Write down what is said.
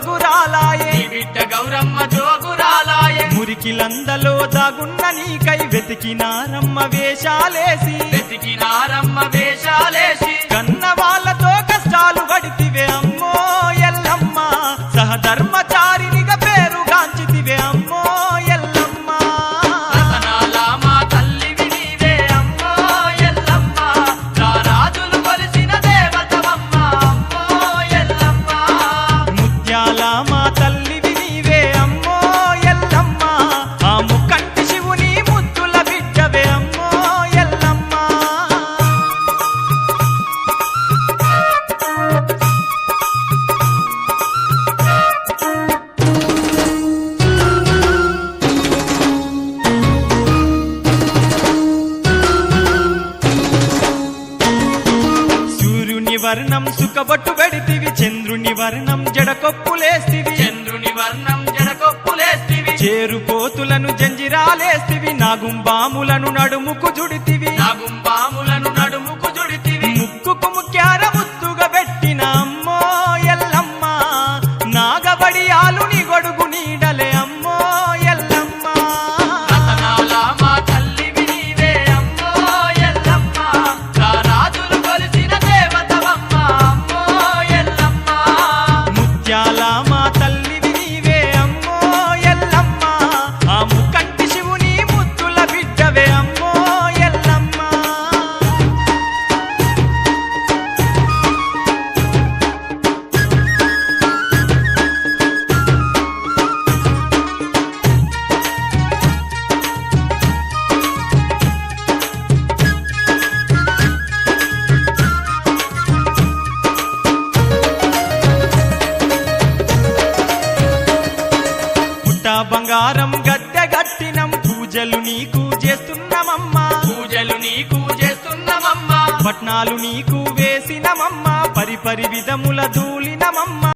జోగురాలాయే నీ బిడ్డ గౌరమ్మ జోగురాలాయే మురికిలందలో దాగున్న నీకై వెతికినారమ్మ వేషాలేసి కన్న వాళ్ళతో కష్టాలు పడితివే అమ్మో ఎల్లమ్మ సహధర్మచారినిగా పేరుగాంచితివే అమ్మో ఎల్లమ్మ రతనాల మా తల్లివి నీవే అమ్మో ఎల్లమ్మ రారాజులు కొలిసిన దేవతవమ్మ అమ్మో ఎల్లమ్మ ముత్యాల మా తల్లివి నీవే అమ్మో ఎల్లమ్మ ఆ ముక్కంటి శివుని ముద్దుల బిడ్డవే అమ్మో ఎల్లమ్మ సూర్యుని వర్ణం సుఖబొట్టు పెడితివి చంద్రుని వర్ణం జడకొప్పులేస్తివి చంద్రుని వర్ణం జడకొప్పులేస్తివి చేరుకోతులను జంజిరాలేస్తివి నాగుంబాములను నడుముకు జుడితివి నాగుంబాములను నడుముకు జుడితివి ముక్కుకు ముక్యార ముద్దుగా పెట్టిన అమ్మో ఎల్లమ్మ నాగబడియాలు నీ గొడుగు నీడలే అమ్మో ఎల్లమ్మ రతనాల మా తల్లివి నీవే అమ్మో ఎల్లమ్మ రారాజులు కొలిసిన దేవతవమ్మ అమ్మో ఎల్లమ్మ ముత్యాల మా తల్లివి నీవే అమ్మో ఎల్లమ్మ ఆ ముక్కంటి శివుని ముద్దుల బిడ్డవే అమ్మో ఎల్లమ్మ పుట్ట బంగారం గద్దె గట్టినం పూజలు నీకు చేస్తున్నామమ్మా పూజలు నీకు చేస్తున్నామమ్మా పట్నాలు నీకు వేసినమమ్మా పరిపరి విధముల దూలినమమ్మా